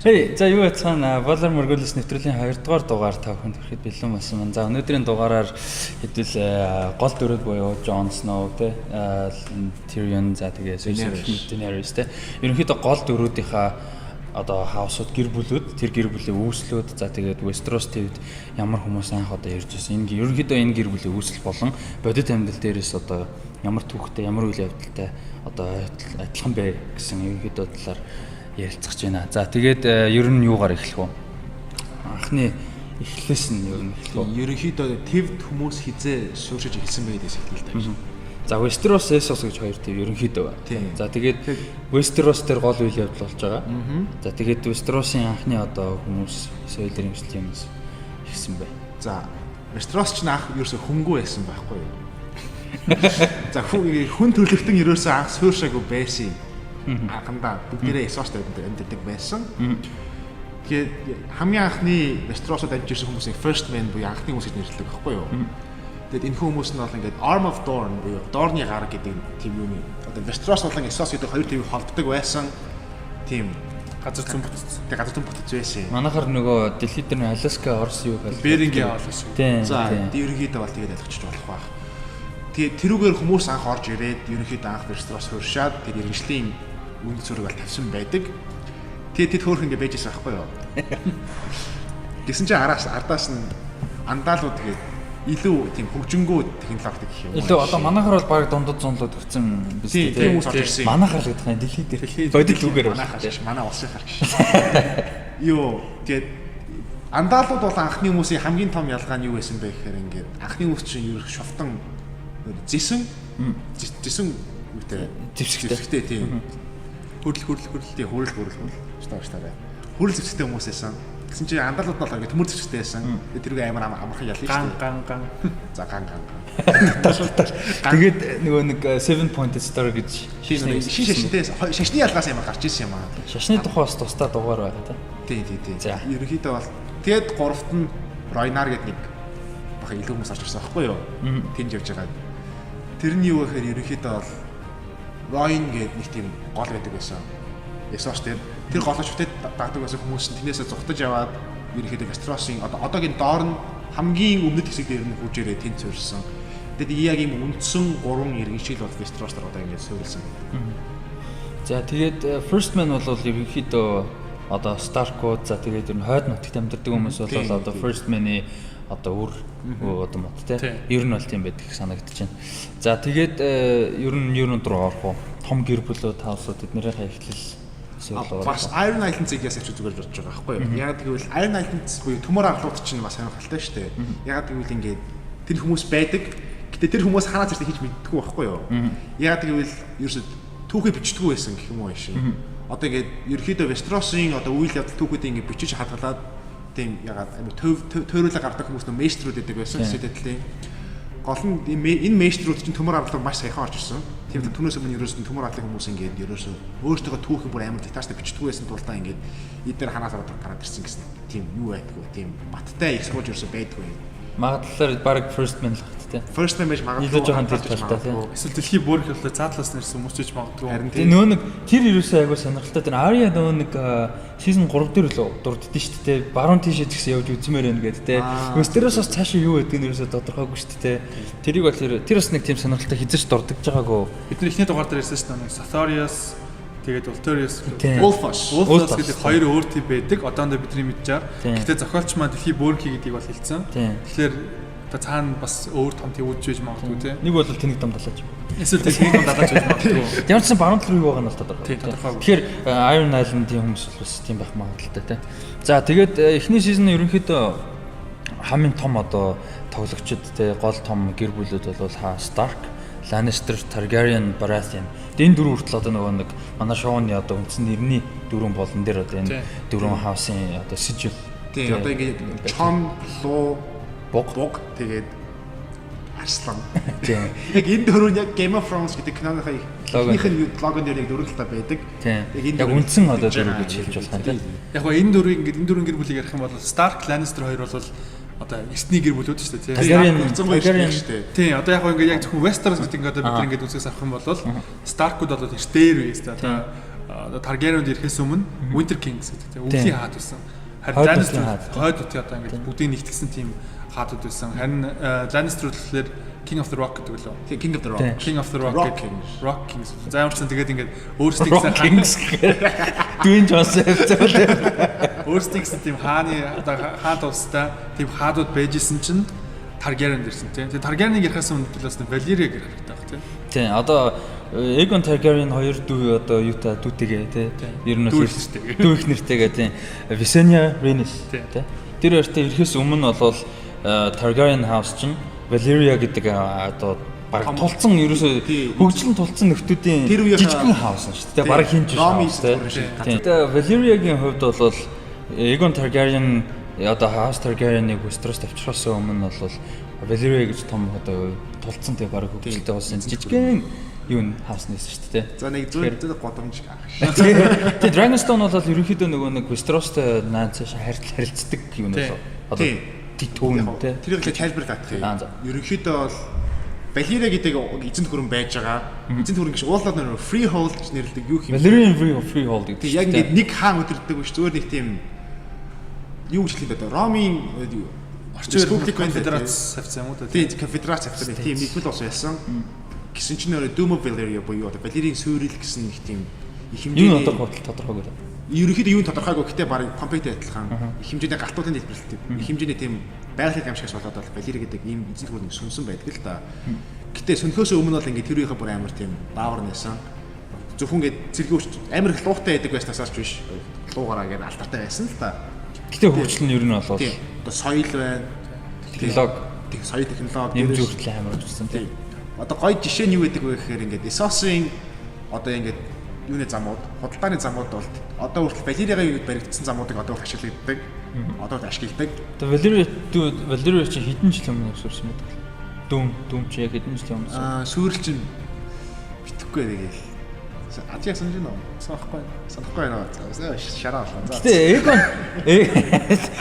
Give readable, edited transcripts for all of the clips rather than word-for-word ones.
Хей, за юу яцгаана Болор мөргөлс нэвтрүүлгийн 2 дугаар дугаар та бүхэнд хүрэхэд бэлэн болсон маань. За өнөөдрийн дугаараар хэдүүл гол дүрүүд буюу Jon Snow те Tyrion за тэгээ Daenerys те. Ерөнхийдөө гол дүрүүдийнхаа одоо хаусууд гэр бүлүүд тэр гэр бүлийн үүслүүд за тэгээд Westeros TV-д ямар хүмүүс анх одоо ирж ирсэн. Энэ ерөнхийдөө энэ гэр бүлийн үүсэл болон бодит амьдрал дээрээс одоо ямар түүхтэй ямар үйл явдалтай одоо адилхан бэ гэсэн ерөнхийдөө талаар ярилцах гэж байна. За тэгээд ер нь юугаар эхлэх вэ? Анхны эхлээс нь ер нь эхлэх үү? Ерөнхийдөө твд хүмүүс хизээ сууршиж эхэлсэн байдээс эхлэв л та. За Westeros Essos гэж хоёр төв ерөнхийдөө байна. За тэгээд Westeros дээр гол үйл явдал болж байгаа. За тэгээд Westeros-ийн анхны одоо хүмүүс соёлын эмчилгээ юмс ихсэн бай. За Westeros ч анх ерөөсө хөнгөө байсан байхгүй юу? За хүн төрлөختөн ерөөсө анх сууршаагүй байсан. Анхандаа бүгдээрээ Essos дээр амьдардаг байсан. Тэгээд хамгийн анхны Westeros-д амьд ирсэн хүмүүсийн first man буюу анхны хүмүүс гэж нэрлэдэг байхгүй юу? Тэгээд энэ хүмүүс нь бол ингээд Arm of Dorne буюу Dorne-ы гар гэдэг тийм юуны одоо Westeros болон Essos гэдэг хоёр тийм холбдог байсан тийм газар зүүн бүтц. Тэгээд газар зүүн бүтц байсан. Манайхаар нөгөө дэлхийд дээр Alaska Орос юу гэж Bering-ийн Орос. За ерөнхийдөө бол тэгээд ойлгочих болох байх. Тэгээд тэрүүгээр хүмүүс анх орж ирээд ерөнхийдөө анх Westeros хуршаад тэр иргэншлийн үнд зүрэг бол тавьсан байдаг. Тэгээд тэд хөөх ингээд байжсэн байхгүй юу? Гэсэн чинь ардаас нь андаалууд тэгээд илүү тийм хөгжингүү технологи гэх юм уу. Илүү одоо манайхаар бол баг дундад зунлууд өгсөн биз дээ. Тийм хүмүүс орж ирсэн. Манайхаар л гэдэг нь дэлхийд дээр бодит үгээр манайхаар шиш манай улсынхаар гэж. Юу тэгээд андаалууд бол анхны хүмүүсийн хамгийн том ялгаа нь юу байсан бэ гэхээр ингээд анхны хүмүүс чинь ерөх шовтон зэсэн үүтэй зэвсэгтэй тийм хөрл тийм хөрл штааштай. Хөрл зэвсэгтэй хүмүүс байсан. Гэсэн чинь андаалууд бол ингээд төмөр зэвсэгтэй байсан. Тэрүүг амар амархан ялна шүү дээ. Ган. За ган. Тэгээд нөгөө нэг 7 pointed star гэж шашинтэй шашны ялгаас амар гарч ирсэн юм аа. Шашны тухай бас тусдаа дугаар байна тий. За ерөнхийдөө бол тэгээд гуравт нь Rhaenyra гэдэг нэг баха илүү хүмүүс орж ирсэн байхгүй юу? Тэнд явж байгаа. Тэр нь юу гэхээр ерөнхийдөө бол Rhaenyra гэдэг нэг тийм гол байдаг байсан. Essos тэр голочтой дагдаг байсан хүмүүс нь тэрнээсээ зугтаж яваад ерөнхийдөө Westeros-ийн одоогийн доор нь хамгийн өмнөд хэсэг дээр нь хурж ирээ тэнд суурьсан. Тэгээд яг ийм үндсэн 3 иргэншил бол Westeros дээр одоо ингэж суурилсан. За тэгээд First Man бол ерөнхийдөө одоо Stark-ууд за тэгээд ер нь хойд нутагт амьдардаг хүмүүс бол одоо First Man-ы одоо одоо мод те ер нь бол тийм байдаг санагдаж байна. За тэгээд ер нь руу орох уу? Том гэр бүлүүд хаусууд эднэрийнхээ эхлэл бас Iron Island-ийг ясаач зүгээр бодож байгаа байхгүй юу? Яг тэгвэл Iron Island буюу төмөр арлууд чинь бас сонирхолтой шүү дээ. Яг тэгвэл ингээд тэр хүмүүс байдаг. Гэтэ тэр хүмүүс ханаас ирсэн хийж мэддэггүй байхгүй юу? Яг тэгвэл ерөөсөд түүхийг бичдэггүй байсан гэх юм уу шин. Одоо ингээд ерөөхдөө Westeros-ийн одоо үйл явдал түүхүүдийг ингээд бичиж хадгалаад тийм ягаад амар тойруулаа гардаг хүмүүс нөө мейстрүүд байдаг байсан сэтэдлийн. Гол нь энэ мейстрүүд чинь төмөр арлууд маш саяхан орж ирсэн. Тийм түүнээс өмнө ерөөсөө төмөр арлын хүмүүс ингээд ерөөсөө өөрсдөө түүхийг бүр амар детальтай бичдэг байсан тулдаа ингээд эдгээр ханаас ороод гараад ирсэн гэсэн тийм юу байдгүй тийм баттай exposure ерөөсөө байдгүй. Магадлалаар баг First Man л хат те. First Man байж магадгүй. Илүү жоохон тэр талтай тийм. Эсвэл дэлхийн бүр их болоо заадлаас нэрсэн хүмүүс ч магадгүй. Тэгээ нөө нэг тэр ерөөсөө айгуу сонирхолтой. Тэр Arya нөө нэг season 3 дээр л дурддээ шүү дээ. Баруун тийшээ згсэн явж үзмээр байна гэдэг те. Westeros-оос цаашаа юу байдгийг ерөөсөө тодорхойгүй шүү дээ. Тэрийг бол тэр бас нэг тийм сонирхолтой хизэж дурддаж байгаагүй. Бид нар ихний дугаар дээр ярьсан шүү дээ. Sarthorius тэгээд Ulterius Wolfos гэдэг хоёр өөр тип байдаг. Одоондоо бидний мэдчихээр. Гэхдээ зохиолч маань дэлхийн бөөрхи гэдгийг бол хэлсэн. Тэгэхээр та цаана бас өөр том төвөж байж магадгүй тий. Нэг бол тэнэг том далаач. Эсвэл тэнэг том далаач байж магадгүй. Ямар ч сан баруун тал руу юу байгаа нь бол тодорхой. Тэгэхээр Iron Island-ийн хүмүүс бас тийм байх магадлалтай тий. За тэгээд эхний сизон ерөнхийдөө хамгийн том одоо тоглогчид тий гол том гэр бүлүүд бол Stark, Lannister, Targaryen, Baratheon. Энэ дөрөв хүртэл одоо нөгөө нэг манай шоуны одоо үндсэн нэрний дөрвөн болон дээр одоо энэ дөрвөн хаусын одоо сижил. Тийм одоо ингэ Jon, Loo, Bog тэгээд Arslan. Тийм. Яг энэ дөрөв яг Game of Thrones гэдэг киноныхаа ихнийх логон дээр яг дөрөв талтай байдаг. Яг үндсэн одоо дөрөв гэж хэлж болох юм. Яг гоо энэ дөрвийг ингэ энэ дөрвөн гэр бүлийг ярих юм бол Stark, Lannister хоёр бол одоо эртний гэр бүлүүд шүү дээ тийм. Тийм одоо яг ингээд яг зөвхөн Westeros гэдэг ингээд бид ингээд үзээс авах юм бол Stark-ууд бол эртээр үе шүү дээ. Одоо Targaryen-д ирэхээс өмнө Winter Kings гэдэг тийм өвлийн хаад байсан. Харин Lannister хойд утга одоо ингээд бүгдийг нэгтгэсэн тийм хаадууд байсан. Харин Lannister болохоор King of the Rock гэдэг лөө. Тийм King of the Rock. King of the Rock. Rock Kings. Заамарчсан тэгээд ингээд өөрсдийг Kings Dwayne Johnson хэвчээ. Өөрсдийг тийм хааны одоо хаан тустай тийм хаадууд байжсэн чинь Targaryen дэрсэн тийм. Тэгээд Targaryen-ыг ярихаас өмнө талаас нь Valyria гэх хэрэгтэй баг тийм. Тийм одоо Aegon Targaryen хоёр дүү одоо юутай дүүтэйгээ тийм. Ер нь бол дүү их нэртэйгээ тийм. Visenya Rhaenys тийм. Тэр хоёртой ирэхээс өмнө бол Targaryen house чинь Valyria гэдэг одоо баг тулцсан ерөөсөө хөгжлөн тулцсан нөхдүүдийн жижигхэн хаус шүү дээ. Баг хинж шүү дээ. Тэгээ Valyria-гийн хувьд бол Aegon Targaryen одоо House Targaryen-ыг Westeros тавьчихсан өмнө бол Valyria гэж том одоо тулцсан тэгээ баг хөгжлөлтэй болсон жижигхэн юу н хаус нээсэн шүү дээ. За нэг зөв годомж аах шүү. Тэгээ Dragonstone бол ерөнхийдөө нөгөө нэг Westerosтэй наацааш харилцдаг юм болоо. Одоо төвн тий. Тэр их тайлбар татах юм. Ерөнхийдөө бол Valyria гэдэг эзэнт гүрэн байж байгаа. Эзэнт гүрэн гэж уулаад нэр freehold гэж нэрлэдэг юу юм. Valyrian freehold гэдэг. Яг ингээд нэг хаан өдөрдөг биш зүгээр нэг тийм юу гэж хэлээд одоо Ромын орчин республик конфедерац авсан юм уу? Тийм конфедерац авсан тийм нэгбэл ус байсан. Гэсэн чинь нөр Doom of Valyria буюу одоо Valyrian суурил гэсэн нэг тийм их хэмжээний юу одоо тодорхойгүй. Ерөнхийдөө юу тодорхойгүй гэхдээ баг компьютертэй адилхан их хэмжээний галтуудын дэлбэрэлт их хэмжээний тийм байгалийн амжигч болоод бол Valyria гэдэг ийм эзэнт гүрэн сүнсэн байдаг л да. Гэтэ сөнхөөс өмнө бол ингээд тэр үеийнхээ бүр амар тийм даавар нээсэн. Зөвхөн ингээд зэргүүч амар их луутай байдаг байснаас ч биш луугараа гээд алтартай байсан л да. Гэтэ хөгжил нь ер нь бол одоо соёл байна. Технологи, соёл технологи юм зөвхөн амар хөгжсөн тийм. Одоо гоё жишээ нь юу гэдэг вэ гэхээр ингээд Essos-ын одоо ингээд юуны замууд, худалдааны замууд бол одоо хүртэл Valyria-гийн үед баригдсан замуудыг одоо ашиглагддаг. Одоо ашигладаг. Тэгээ Valyria чи хэдэн жил өмнө өсөрсөн мэт. Дүм чи яг хэдэн жил өмнө. Сүүрэл чинь битгэхгүй тэгээд Атиа санаж байна уу? Санахгүй байна. За шараа болоо. Гэтэ Aegon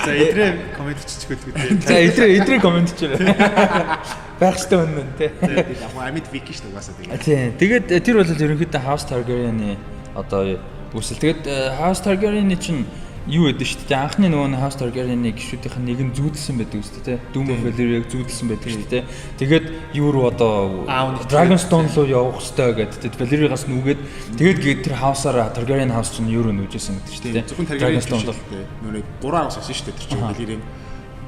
за идрээ комент чичгүүлдэг үү? За идрээ комент чичээ. Байх ёстой үнэн тий. Яг амьд вики шүү дээ угаасаа тэгээд. Тийм. Тэгээд тэр бол ерөнхийдөө House Targaryen-ы одоо үүсэл. Тэгээд House Targaryen-ы чинь юу гэдэг шүү дээ. Анхны нөгөө House Targaryen-ы гишүүдийнх нь нэг нь зүүдэлсэн байдаг шүү дээ. Doom of Valyria-г зүүдэлсэн байдаг шүү дээ. Тэгээд юу руу одоо Dragonstone руу явах хэрэгтэй гэдэг. Valyria-гаас нүгээд тэгээд тэр House-аар Targaryen House чинь юу руу нүүжсэн гэдэг шүү дээ. Зөвхөн Targaryen-Stone л нөгөө 3 House байсан шүү дээ. Тэр чинь Valyria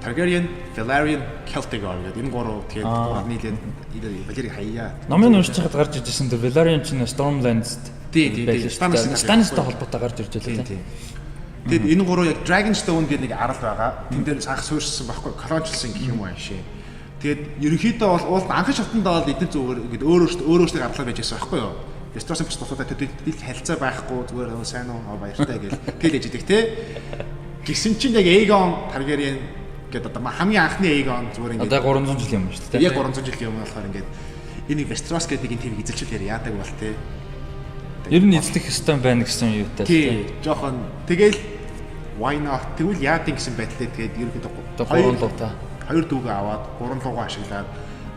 Targaryen, Velaryon, Celtigar гэдэг энэ гурав тэгээд гурав нийлээд Valyria хаяа. Номын уншиж хаад гарч иржсэн тэр Velaryon чинь Stormlands Stannis-тай холбоотой гарч ирж байлаа тийм. Тэгэд энэ гурав яг Dragonstone гэдэг нэг арал байгаа. Тэн дээр анх суурьшсан байхгүй колоничлсан гэх юм аашээ. Тэгээд ерөнхийдөө бол анхан шатндаа бол эдгээр зүгээр ингээд өөрөөсөө арлаа байж байсан байхгүй юу? Westeros-ын бусдуудаа тэдний харилцаа байхгүй зүгээр сайн уу баяртай гэл гэлэж идэг те. Гисэн чинь яг Aegon Targaryen гэдэг одоо хамгийн анхны Aegon зүгээр ингээд одоо 300 жил юм шүү дээ. Яг 300 жил юм болохоор ингээд энийг Westeros гэдэг энэ тийм эзэлчээр яадаг бол те. Ер нь эзлэх хэвээр байна гэсэн юутай л тийм. Жохон тэгэл why not тэгвэл яадын гэсэн байдлаа тэгээд ерөөдөө хоёр дүүгээ аваад гурван лугаа ашиглаад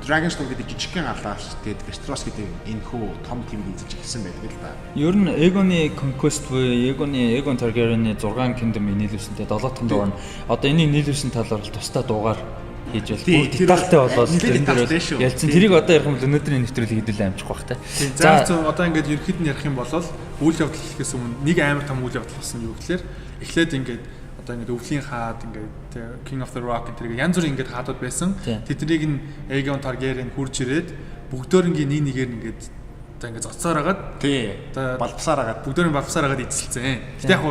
Dragonstone гэдэг жижигхэн галаас тэгээд Westeros гэдэг энэ хөө том тим эзэлж эхэлсэн байдаг л да. Ер нь Aegon-ы Conquest буюу Aegon Targaryen-ы 6 kingdom-ыг нийлүүлсэнтэй 7 дахь дугаар нь одоо энийг нийлүүлсэн талаар тусдаа дугаар хийж бол бүр детальтай болоод энэ дээр ялцсан. Тэрийг одоо ярих юм бол өнөөдрийн нэвтрүүлгийг хэдүүлээ амжих бах те. За одоо ингээд ерхэд нь ярих юм бол үйл явдал хийхээс өмнө нэг амар том үйл явдал болсон юу гэхээр эхлээд ингээд одоо ингээд өвлийн хаад ингээд King of the Rock гэдэг янз бүрийн ингээд хаадууд байсан. Тэднийг нь Aegon Targaryen хурж ирээд бүгдөөрингийн нэгээр ингээд одоо ингээд зоцсоор агаад балбсаар агаад бүгдөөрийн балбсаар агаад эзэлсэн. Гэтэ яг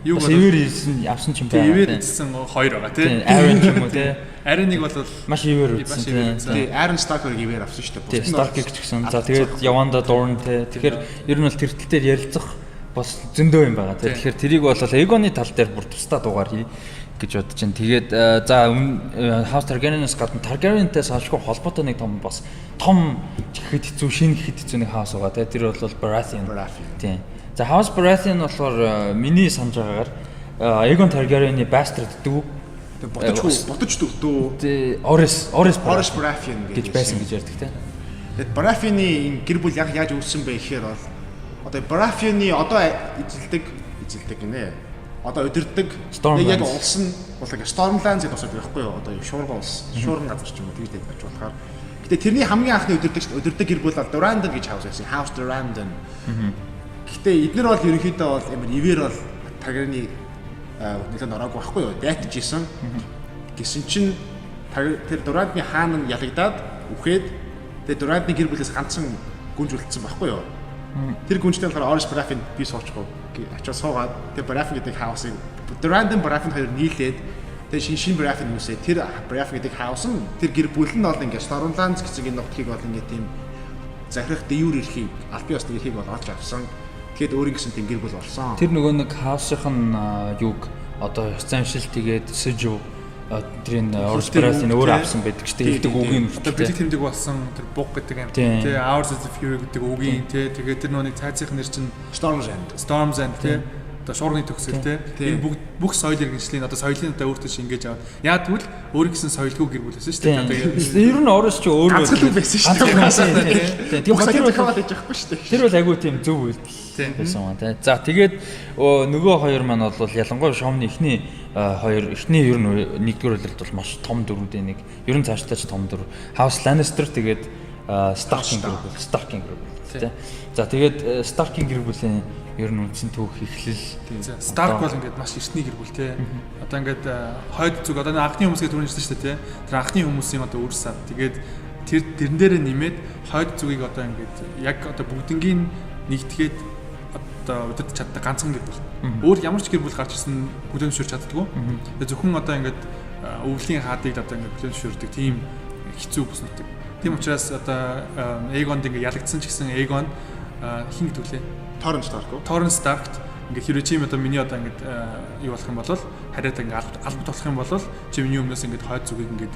юу бол ивэр явсан ч юм байна. Ивэр эзэлсэн хоёр байгаа тийм. Aaron ч юм уу тийм. Арийн нэг бол маш ивэр үзсэн. Тийм. Aaron Stark-ыг ивэр авсан шүү дээ. Тийм. Stark-ыг ч гэсэн. За тэгээд Yavanda Dorne тийм. Тэгэхээр ер нь бол тэр тал дээр ярилцах бас зөндөө юм байгаа тийм. Тэгэхээр тэрийг бол Aegon-ы тал дээр бүр тусдаа дугаар хий гэж бодож байна. Тэгээд за House Targaryen-аас гадна Targaryen-тай салшгүй холбоотой нэг том бас том гэхэд хэцүү шинэ гэхэд хэцүү нэг хаус байгаа тийм. Тэр бол Baratheon. Тийм. За House Baratheon болохоор миний санаж байгаагаар Aegon Targaryen-ы bastard дүү Ботож дүү. Тэ Oris Baratheon гэж байсан гэж ярьдаг тийм. Тэгээд Baratheon-ы гэр бүл яаж үүссэн бэ гэхээр бол одоо Baratheon-ы одоо эзэлдэг гинэ. Одоо удирддаг яг улс нь бол яг Stormlands гэдэг усад байхгүй юу? Одоо шуурган улс, шуурган газар ч юм уу тэгж байж болохоор. Гэтэ тэрний хамгийн анхны удирдаг гэр бүл Durandon гэж хаус байсан. House Durandon. Гэтэ эднэр бол ерөнхийдөө бол ямар ивэр бол Targaryen-ы нэлээд ороогүй байхгүй юу? Дайтажсэн. Гэсэн чинь тэр Durandon-ы хаан нь ялагдаад үхээд тэр Durandon-ы гэр бүлээс ганцхан гүнж үлдсэн байхгүй юу? Тэр гүнжтэй болохоор Orange Baratheon би суучгүй очиж суугаад тэр Baratheon гэдэг хаусыг Durandon Baratheon хоёр нийлээд тэр шин Baratheon юусээ тэр Baratheon гэдэг хаус нь тэр гэр бүл нь бол ингээд Stormlands гэсэн энэ нутгийг бол ингээд тийм захирах дэюр эрхийг аль бие усны эрхийг бол олж авсан. Тэгэхэд өөрийн гэсэн тийм гэр бүл болсон. Тэр нөгөө нэг хаусынхан юг одоо замшил тэгээд Seju тэрийн Orange Baratheon өөр авсан байдаг ч тэгээд үгийн одоо бэлэг тэмдэг болсон тэр буг гэдэг юм тий Hours of the Fury гэдэг үгийн тий тэгээд тэр нөгөө цайцын нэр чинь Storm's End тий одоо шуурганы төгсгөл тий энэ бүх соёл иргэншлийн одоо соёлын одоо өөртөө шингээж аваад яа тэгвэл өөр гэсэн соёлгүй гэр бүл байсан шүү дээ тэгээд ер нь Orange ч өөр ганцхан байсан шүү дээ тэгээд хаваад иж байхгүй шүү дээ тэр бол айгүй тийм зөв үйлдэл байсан юм тий за тэгээд нөгөө хоёр маань бол ялангуяа Шомны эхний ер нь нэгдүгээр үлрэлт бол маш том дөрүүдээ нэг ер нь цаашдаа ч том дөрв House Lannister тэгээд Starking гэр бүл тий за тэгээд Starking гэр бүлийн ер нь үндсэн түүх эхлэл Stark бол ингээд маш эртний гэр бүл тий одоо ингээд хойд зүг одоо анхны хүмүүсгээ түрүүн ярьсан шүү дээ тий тэр анхны хүмүүсийн одоо үр сав тэгээд тэрэн дээрээ нэмээд хойд зүгийг одоо ингээд яг одоо бүгднгийн нэгтгээд одоо удирдах чаддаг ганцхан гэр бүл. Өөр ямар ч гэр бүл гарч ирсэн бүлээмжшүүрч чаддгүй. Тэгээ зөвхөн одоо ингээд өвлийн хаадыг одоо ингээд бүлээмжшүүрдэг тийм хэцүү бүс нутаг. Тийм учраас одоо Aegon ингээд ялагдсан ч гэсэн Aegon хин гэдүүлээ. Torrent Stark ингээд хэрвээ чи одоо миний одоо ингээд юу болох юм бол хариад ингээд албат болох юм бол чи миний өмнөөс ингээд хойд зүгийг ингээд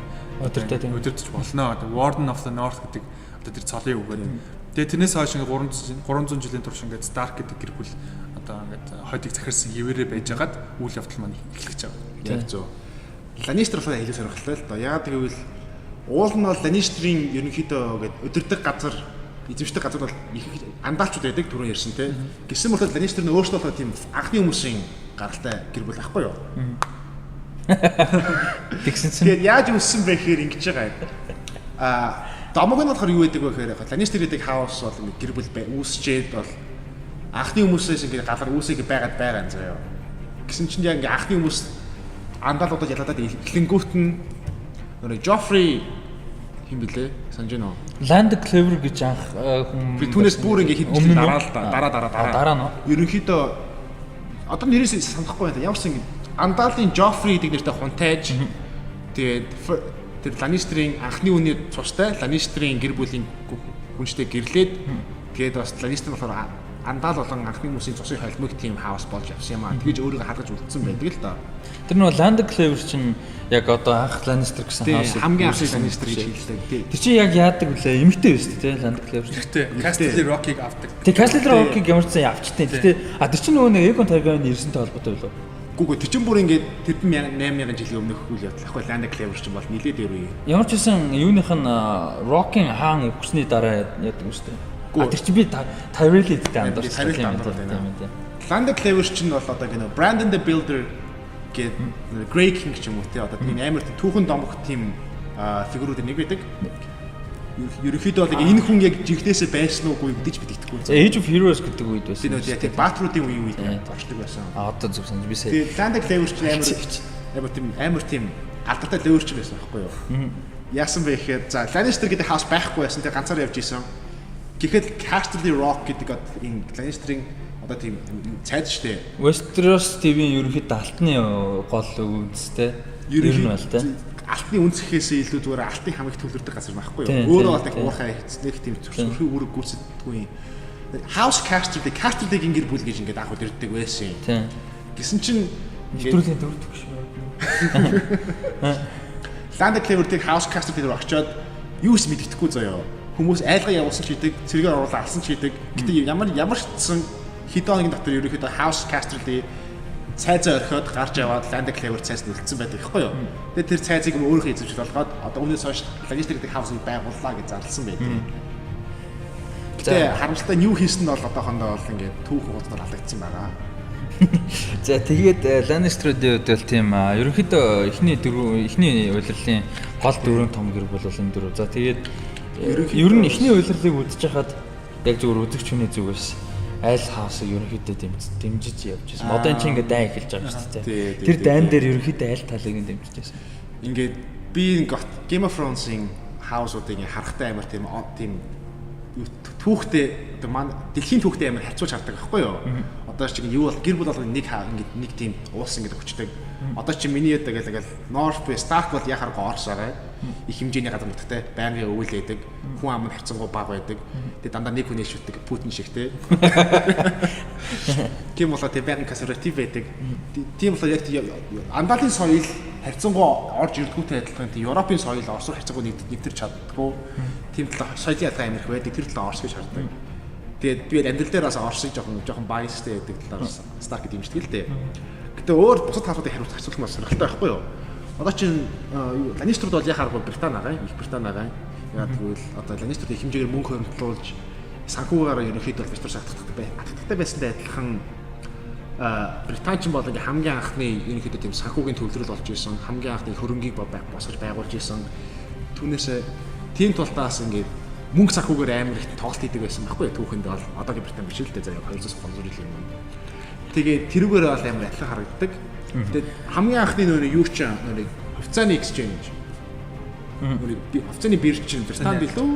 удирдах болно. Одоо Warden of the North гэдэг одоо тэр цолын үгээр. Тэгээ тэрнээс хойш ингээд 300 жилийн турш ингээд Stark гэдэг гэр бүл одоо ингээд хойдыг захирсан хിവэрээ байж хагаад үйл явдал маань эхлэж байгаа. Яг зөв. Lannister болохоор илүү сонирхолтой л доо. Яагаад гэвэл уул нь бол Lannister-ийн ерөнхийдөө ингээд удирдах газар эзэмшдэг газар бол их андаалчуд байдаг түрүүн ярьсан тий. Гэсэн мөрөд Lannister нь өөрсдөө болохоор тийм анхны хүмүүсийн гаралтай гэр бүл ахгүй юу? Тэгсэн чинь тэгээд яаж өссөн бэ гэхээр ингэж байгаа. Домог нь болохоор юу байдаг вэ гэхээр Lannister гэдэг хаус бол ингэ гэр бүл үүсчээд бол анхны хүмүүсээс ингэ галар үүсээг байгаад байгаа юм заяа. Гэсэн чинь яг ингэ анхны хүмүүс андаалуудад ялаад эхлэнгүүт нь нөгөө Joffrey хин блэ санаж байна уу? Land Cleaver гэж анх хүн би түүнээс бүр ингэ хэд дараа л дараа нь ерөнхийдөө одоо нэрээс санахгүй байна. Ямарсан ингэ андаалын Joffrey гэдэг нэртэй хунтайж тэгээд тэр Lannister-ийн анхны үний цустай Lannister-ийн гэр бүлийн хүнштэй гэрлээд тэгээд бас Lannister болохоор андаал болон анхны хүмүүсийн цусын холимог тийм хаус болж явсан юм аа. Тэгэж өөрийгөө харгаж үлдсэн байдаг л да. Тэр нөгөө Land Cleaver чинь яг одоо анх Lannister гэсэн хаус хамгийн анхны Lannister гэж хэлдэг. Тэр чинь яг яадаг вүлээ эмэгтэй байсан тий Land Cleaver. Гэхдээ Castle Rock-ыг авдаг. Тэг Castle Rock-ыг ямар ч зэн авчтیں۔ Гэтэ тэр чинь нөгөө нэг Aegon Targaryen ирсэнтэй холбоотой байлоо. Гүгөө тэр чинь бүр ингээд тэрдэн 8000 жилийн өмнөх үйл явдал ахгүй Land Cleaver чинь бол нилээд дээр үе. Ямар ч байсан юуных нь Rock-ийн хаан өгсөний дараа яадаг юм шүү дээ. Тэр чинь би Tyrell-тэй амьдарсан юм дээ. Land Cleaver чинь бол одоо гэнэ Brandon the Builder гэдэг Grey King ч юм уу те одоо тийм амар түүхэн домох тийм фигуруудын нэг байдаг. Ерөнхийдөө бол энэ хүн яг жигнэсээ байсан уугүй гэдэж бид итгэхгүй. Age of Heroes гэдэг үед байсан. Тийм Баатруудын үед орчдөг байсан. Одоо зөв санаж би сая. Тэгээд Land Cleaver чинь амар тийм алдартай Cleaver чинь байсан байхгүй юу? Яасан бэ гэхээр за Lannister гэдэг хаус байхгүй байсан. Тэгээд ганцаар явж исэн. Гэхдээ Castle Rock гэдэг энэ Lannister-ийн одоо тийм цайд штэ. Westeros TV-ийн ерөнхийдөө алтны гол үндэстэй. Ер нь бол тэ. Алтны үнцхээс илүү зүгээр алтын хамыг төвлөрдөг газар байхгүй юу? Өөрөө бол яг уурхай хэцнэх тийм зөвшөөрөх үүрэг гүйцэтгэдэггүй. House Castle-ийг ингэр бүл гэж ингээд анх удирддаг байсан. Тийм. Гэсэн чинь нэвтрүүлгийн дөрөвдөг шүү. Land Cleaver-ийг House Castle-ийг очиод юу ч мэддэхгүй заяа. Хүмүүс айлгаа явуулсан ч хийдэг, цэргээр оруулаад алсан ч хийдэг. Гэтэ ямар ч гэсэн хэдэн хоногийн дотор ерөнхийдөө House Castle-ийг цайзаа орхиод гарч яваад Land Cleaver цайз үлдсэн байдаг байхгүй юу. Тэгээд тэр цайзыг өөрийнхөө эзэмшил болгоод одоо өмнөөс хойш Lannister гэдэг хаусыг байгууллаа гэж зарласан байдаг. Гэтэ харамсалтай нь юу хийсэн нь бол одоохондоо бол ингээд түүх уулзнаар алдагдсан байгаа. За тэгээд Lannister-ийн хувьд бол тийм ерөнхийдөө эхний улирлын гол дөрөв том гэр бол энэ дөрөв. За тэгээд ер нь эхний улирлыг үзэж хахад яг зөвхөн үзэгч хүний зүгээс айл хаусыг ерөнхийдөө дэмжиж явж байсан. Одоо энэ чинь ингээд дай эхэлж байгаа шүү дээ. Тэр дайн дээр ерөнхийдөө айл талыг нь дэмжиж байсан. Ингээд би Game of Thrones-ийн хаусуудыг харахтай амар тийм түүхтэй дэлхийн түүхтэй амар харьцуулж хардаг байхгүй юу? Одоо ч юу бол гэр бүл болгоны нэг тийм уус ингээд хүчдэг. Одоо чи миний яд гэдэг North Stark бол яхааргүй орсорой. Их хэмжээний газар нутагтай байнгын өвөл байдаг. Хүн ам нь харьцангуй бага байдаг. Тэгээ дандаа нэг хүнээ шүтдэг Путин шиг те. Тийм болоо тийм байнгын консерватив байдаг. Тийм болоо яг Андалын соёл харьцангуй орж ирдгүүтэй адилхан тийм Европын соёл Орос руу харьцангуй нэгдэж чаддаггүй. Тийм талаа соёлын ялгаа амирх байдаг. Тэр талаа Орос гэж хардаг. Тэгээд би амьдрал дээр бас Оросыг жоохон biasтэй байдаг талаар Stark гэдэг юмшдэг л дээ. Гэтэ өөр бусад хаалгуудыг хариуцах нь бас сонирхолтой байхгүй юу? Одоо чинь Lannister-д бол яхааргүй Британи байгаа юм. Их Британи байгаа юм. Яг тэгвэл одоо Lannister-д их хэмжээгээр мөнгө хөрөнгөлүүлж санхүүгаараа ерөнхийдөө Lannister атгахтай байсантай адилхан Британчин бол ингээ хамгийн анхны ерөнхийдөө тийм санхүүгийн төвлөрөл болж исэн. Хамгийн анхны хөрөнгийг босгож байгуулж исэн. Түүнээс тийм тултаас ингээ мөнгө санхүүгээр амар их тоглолт хийдэг байсан байхгүй юу? Түүхэнд бол одоогийн Британи биш л дээ заяа 200-300 жилийн өмнө. Тэгээд тэрүүгээр бол амар адилхан харагддаг. Тэгээд хамгийн анхны нөө юу ч нөө хувьцааны exchange. Хувьцааны бирж чинь Британд илүү,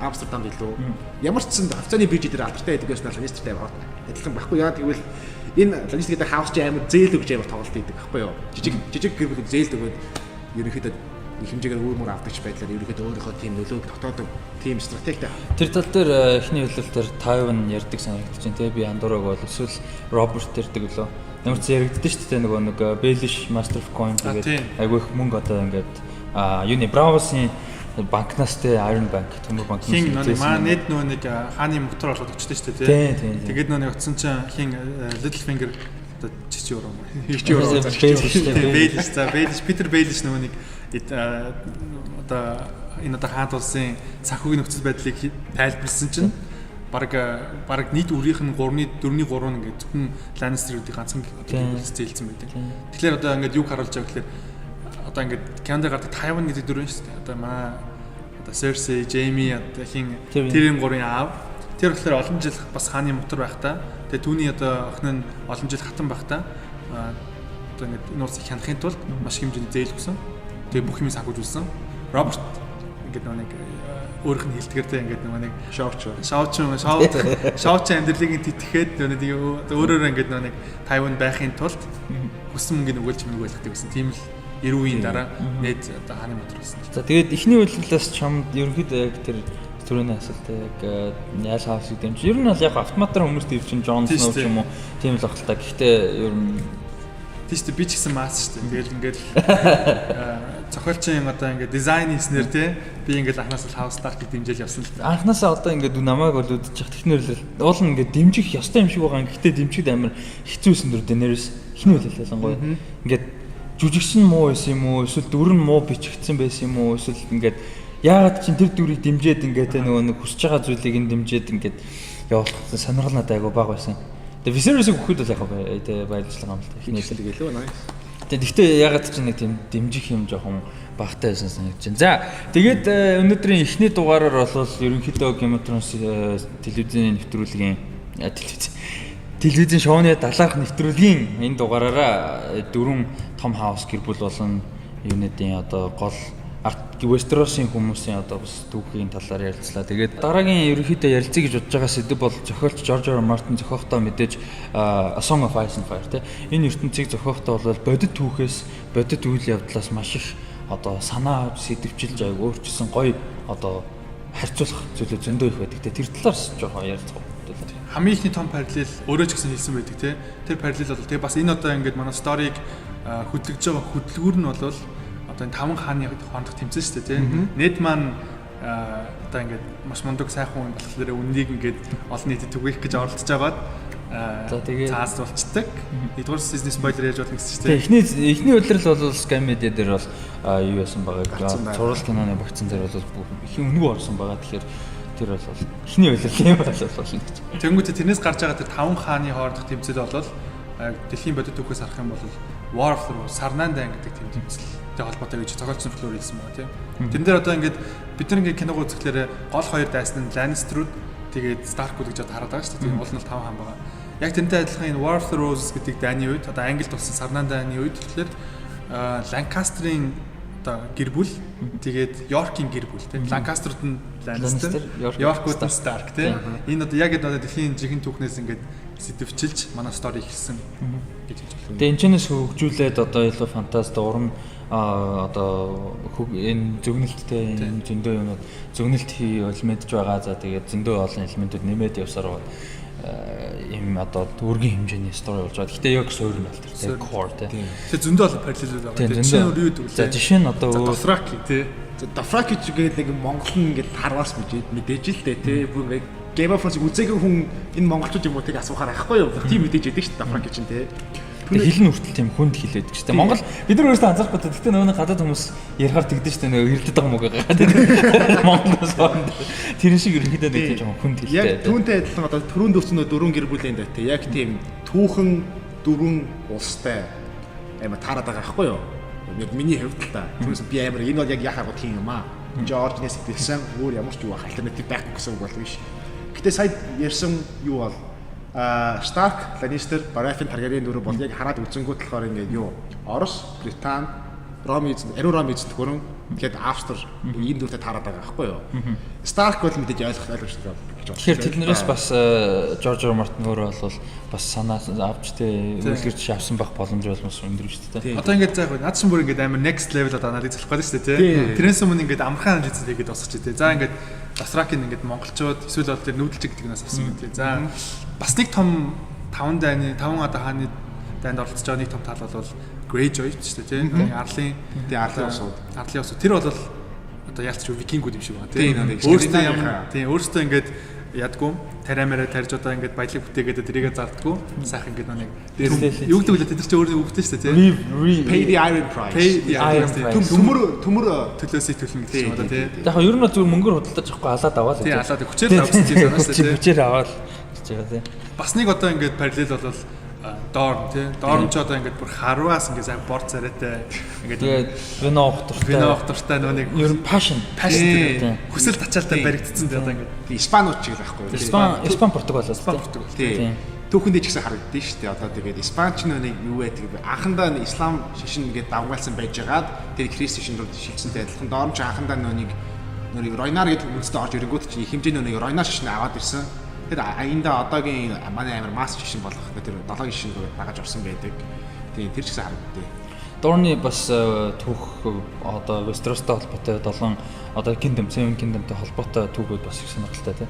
Амстердамд илүү. Ямар ч гэсэн хувьцааны бирж дээр алдартай байдаг гэсэн Lannister-тэй адилхан байхгүй яа тэгвэл энэ Lannister гэдэг хаус чи амар зээл өгч амар тоглолт хийдэг байхгүй юу? Жижиг гэр бүл зээл өгөөд ерөнхийдөө их хэмжээгээр үүрмөр авдаг байдлаар ерөнхийдөө өөрийнхөө тийм нөлөөг тогтоодог тийм стратегтэй. Тэр тал дээр эхний үйлдэл дээр Tywin ярьдаг санагдаж байна те би Андорог бол эсвэл Роберт ярьдаг лөө. Ямар ч яригддаг шүү дээ нөгөө нэг Baelish Master of Coin тэгээд айгүй их мөнгө одоо ингээд юуны Bravos-ийн банкнаас те Iron Bank төмөр банкнаас хин маа нэт нөгөө нэг хааны мотор олгоод өчтэй шүү дээ те. Тэгээд нөгөө утсан чинь хин Littlefinger одоо чичи өрөө. Чичи өрөө. Baelish за Baelish Peter Baelish нөгөө нэг одоо энэ одоо хаант улсын санхүүгийн нөхцөл байдлыг тайлбарласан чинь баг нийт үрийнх нь 3-4-3 ингээд зөвхөн Lannister-уудын ганцхан зээлсэн байдаг. Тэгэхээр одоо ингээд юг харуулж байгаа гэхээр одоо ингээд Canada гардаг Tywin гэдэг дөрөв шүү дээ. Одоо маа одоо Cersei, Jaime одоо хин тэрийн 3-ын аав. Тэр болохоор олон жил бас хааны мотор байхдаа тэгээ түүний одоо охин нь олон жил хатан байхдаа одоо ингээд энэ улсыг хянахын тулд маш хэмжээний зээл өгсөн. Тэгээ бүх юм санхүүж үлсэн. Роберт ингээд нэг өөрийнх нь хилдгэртэй ингээд нэг шоуч амьдралыг тэтгээд нэг өөрөөр ингээд нэг Tywin байхын тулд хүссэн мөнгөний өгүүлж байлгадаг гэсэн. Тийм л 90 үеийн дараа нээд одоо хааны мотор болсон. За тэгээд эхний үйлдэлээс чамд ерөнхийдөө яг тэр түрүүний асуултаа яг яал хаусыг дэмж. Ер нь бол яг автоматар хүмүүс дэмжин Jon Snow ч юм уу тийм л багтал та. Гэхдээ ер нь тийш би ч гэсэн маас шүү дээ. Тэгэл ингээд зохиолчийн одоо ингээд дизайн хийснээр те би ингээд анханаас л House Stark-ийг дэмжиж явсан л та. Анханасаа одоо ингээд намайг бол үдчих технэр л уул нь ингээд дэмжих ёстой юм шиг байгаа. Гэхдээ дэмжихэд амар хэцүүсэн дүр Daenerys эхний үйл ялангуяа. Ингээд жүжигсэн муу байсан юм уу? Эсвэл дүр нь муу бичигдсэн байсан юм уу? Эсвэл ингээд яагаад чинь тэр дүрийг дэмжиж ингээд нөгөө нэг хүсэж байгаа зүйлийг нь дэмжиж ингээд явуулах сонирхол надад айгу бага байсан. Тэгээ Viserys-ийг өгөхөд бол яг баярлалаа юм л та. Эхний хэлэг гэлөө наа. Гэхдээ ягаад ч нэг тийм дэмжих юм жоохон багтай байсан санагдаж байна. За тэгээд өнөөдрийн эхний дугаараар бол ерөнхийдөө Game of Thrones телевизийн нэвтрүүлгийн телевизийн шоуны далайх нэвтрүүлгийн энэ дугаараараа дөрвөн том хаус гэр бүл болон юунуудын одоо гол Westeros-ийн хүмүүсийн одоо бас түүхийн талаар ярилцлаа. Тэгээд дараагийн ерөнхийдөө ярилцъя гэж бодож байгаа сэдв бол зохиолч George R. R. Martin зохиохдоо мэдээж A Song of Ice and Fire тийм. Энэ ертөнцийг зохиохдоо бол бодит түүхээс бодит үйл явдлаас маш их одоо санаа сэдвчилж аяг өөрчилсөн гоё одоо харьцуулах зүйлүүд зөндөө их байдаг. Тэр талаас жоохон ярилцах. Хамгийн ихний том параллел өөрөө ч гэсэн хэлсэн байдаг тийм. Тэр параллел бол тэгээ бас энэ одоо ингээд манай сториг хөдөлгөж байгаа хөдөлгүүр нь бол одоо энэ 5 хааны хоорондох тэмцээн шүү дээ тийм. Нед маань одоо ингээд маш мундаг сайхан хүн болохоор үннийг ингээд олон нийтэд түгээх гэж оролдож байгаад за тэгээ цаас болцдог. Нэгдүгээр сизний спойлер яаж болох гэсэн чинь тийм. Эхний үйлрэл бол Sky Media дээр бол юу яасан байгааг зураг киноны багцсан дээр бол их үнгүй орсон байгаа. Тэгэхээр Тэр бол эхний үйлрэл юм болно гэж. Тэнгүүтээ тэрнээс гарч байгаа тэр 5 хааны хоорондох тэмцэл болол дэлхийн бодит түүхээс харах юм бол War of the Roses Сарнандан гэдэг тэм тэмцэлтэй холбоотой гэж зохиолчсон флор хэлсэн байгаа тийм. Тэн дээр одоо ингээд бид нар ингээд киног үзэхлээр гол хоёр дайсан нь Lannister-ууд тэгээд Stark-ууд гэж хараад байгаа шүү дээ. Тийм уул нь 5 хаан байгаа. Яг тэрнтэй адилхан энэ War of the Roses гэдэг дайны үед одоо Англид болсон Сарнанданы үед тэгэхээр Lancaster-ийн одоо гэр бүл тэгээд York-ийн гэр бүл тийм. Lancaster-ууд нь Lannister, York-ууд нь Stark тийм. Энэ одоо яг одоо дэлхийн жихэн түүхнээс ингээд сэдвчилж манай стори ихсэн гэж хэлж байна. Тэгээ энэчнээс хөгжүүлээд одоо илүү фантаст уран одоо энэ зөгнөлттэй энэ зөндөө юмуд зөгнөлт хийвэл мэдж байгаа. За тэгээд зөндөө олон элементүүд нэмээд явсаар байгаа. Им одоо дүүргийн хэмжээний стори болж байгаа. Гэтэ яг суурь нь алтертэй core тийм. Тэгээ зөндөө олон параллел байгаа. Тэгээ чинь юу гэдэг вэ? За жишээ нь одоо Dothraki тийм. Dothraki ч гэдэг нэг Монгол нь ингээд харвас мэдээж л дээ тий. Бүр ингээд Game of Thrones үзээгүй хүн энэ монголчууд юм уу тийг асуухаар ахгүй юу? Тийм мэдээж яадаг шүү дээ Dothraki чинь тий. Хэлн хүртэл тийм хүнд хэлээд гэж тийм. Монгол бид нар өөрсдөө анзаарахгүй. Гэхдээ нөгөө гадаад хүмүүс ярихаар тэгдэж шүү дээ. Нөгөө хэрэлдэт байгаа мөг байгаа. Монголоос хооронд тэр шиг ерөнхийдөө нэг тийм хүнд хэлтэй. Яг түүнтэй адилхан одоо төрөнд өссөн дөрвөн гэр бүлийн дээ тий. Яг тийм түүхэн дөрвөн улстай амар таарад байгаа байхгүй юу? Яг миний хувьд л та. Түүнээс би амар энэ бол яг яхаа гот юм аа. Жоржнес хэлсэн өөр ямар ч юу альтернатив байхгүй гэсэн үг бол биш. Гэтэ сая ярьсан юу бол Stark, Lannister, Baratheon Targaryen дөрөв бол яг хараад үзэнгүүт болохоор ингээд юу Орос, Британи, Ром эзэн, ариун Ром эзэнт хөрөн тэгээд Австри энэ дөрөвтэй таарад байгаа байхгүй юу? Stark бол мэдээж ойлгомжтой гэж байна. Тэгэхээр тэднэрээс бас George R. Martin өөрөө бол бас санаа авч тэ үйлгэрч авсан байх боломж болмос өндөр шүү дээ. Одоо ингээд заах над шин бүр ингээд амар next level одоо анализ хийх гээд шүү дээ тий. Тэрнээс өмнө ингээд амархан анализ хийгээд босчих тий. За ингээд Dothraki-г ингээд монголчууд эсвэл бол тэр нүүдэлчиг гэдэг нас авсан юм тий. За бас нэг том 5 дайны 5 одоо хааны дайнд оролцож байгаа нэг том тал бол Greyjoy шүү дээ тий. Арлын усууд. Тэр бол одоо яалч викингүүд юм шиг байна тий. Өөрөөсөө ингээд ядгүй тариамаараа тарьж одоо ингээд баялаг бүтээгээд тэрийгэ зардггүй сайхан ингээд нэг юу гэдэг вэ тэд нар ч өөрөө үгтэй шүү дээ тий. Pay the Iron Price. Төмөр төлөөсөө төлнө гэж байна тий. Яг нь ер нь зүгээр мөнгөөр худалдаж авахгүй алаад аваад тий алаад хүчээр авсан гэж санаас тий. Хүчээр аваад гэж байгаа тий. Бас нэг одоо ингээд параллел бол Dorm тий. Dorm ч одоо ингээд бүр харваас ингээд сайн бор царайтай ингээд тэгээд вино ухтартай нөгөө нэг ер нь passion тий. Хүсэл тачаалтай баригдсан тий одоо ингээд Испанууд ч байхгүй юу. Испан Португалаас тий. Түүхэндээ ч гэсэн харагддээ шүү дээ. Одоо тэгээд Испанч нэг юу байдаг анхандаа ислам шишин ингээд давгаалсан байжгаад тэр христ шишин рүү шилжсэнтэй адилхан Dorm ч анхандаа нөгөө Ройнар гэдэг хүмүүстэй орж ирэнгүүт чинь их хэмжээний нөгөө Ройнар шишин аваад ирсэн. Тэр аянда одоогийн манай амар масс шишин болох тэр 7 шишин багаж орсон байдаг. Тийм тэр ч гэсэн харагддээ. Дорны бас түүх одоо Westeros-тай холбоотой 7 одоо Kingdom, Seven Kingdom-тай холбоотой түүхүүд бас их сонирхолтой тийм.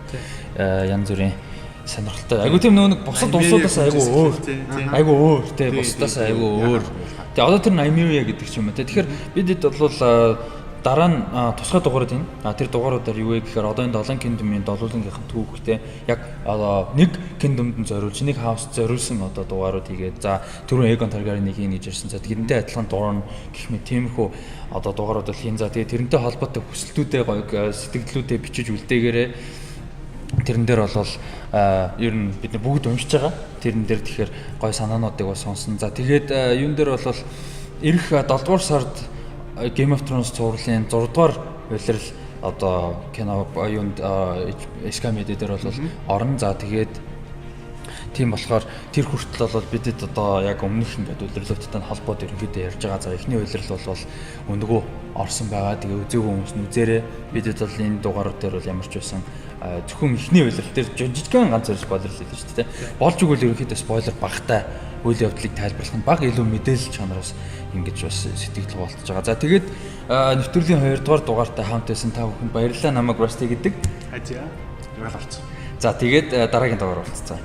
Янз бүрийн сонирхолтой. Айгу тийм нэг бусад улсуудаас айгу өөр тийм бусдаас айгу өөр. Тэгээ одоо тэр Nymeria гэдэг ч юм уу тийм. Тэгэхээр бидэд бол дараа нь тусгай дугаарууд энэ. Тэр дугааруудаар юу вэ гэхээр одоо энэ 7 Kingdom-ийн долуулангийнхан түүхтэй яг одоо нэг Kingdom-д зориулж нэг house зориулсан одоо дугаарууд хийгээд за түрүүн Aegon Targaryen-ийг хийж ирсэн. За тэрнтэй адилхан Dorne гэх мэт тиймэрхүү одоо дугаарууд бол хийн. За тэгээ тэрнтэй холбоотой хүсэлтүүдээ гоё сэтгэлдлүүдээ бичиж үлдээгээрээ тэрэн дээр бол ер нь бид нар бүгд уншиж байгаа. Тэрэн дээр тэгэхээр гоё санаануудыг бас сонсон. За тэгээд юун дээр бол ирэх 7 дугаар сард Game of Thrones цувралын 6 дугаар улирал одоо кино юунд Skam-д дээр бол орно. За тэгээд тийм болохоор тэр хүртэл бол бидэд одоо яг өмнөх ингээд улирлуудтай холбоод ерөнхийдөө ярьж байгаа. За эхний улирал бол өнгөө орсон байгаа. Тэгээ үзээгүй хүмүүс нь үзээрэй. Бидэд бол энэ дугаарууд дээр бол ямар ч байсан зөвхөн эхний улирал дээр жижигхэн ганц зэрэг спойлер л хэлсэн шүү дээ. Болж игэл ерөнхийдөө спойлер багтай үйл явдлыг тайлбарлах нь баг илүү мэдээлэл чанараас ингэж бас сэтгэл хуваалцаж байгаа. За тэгээд нэвтрүүлгийн 2 дугаар дугаартай хамт байсан та бүхэнд баярлалаа. Намайг Rusty гэдэг. Ажаа. Яалаарч. За тэгээд дараагийн дугаар уулзцаа.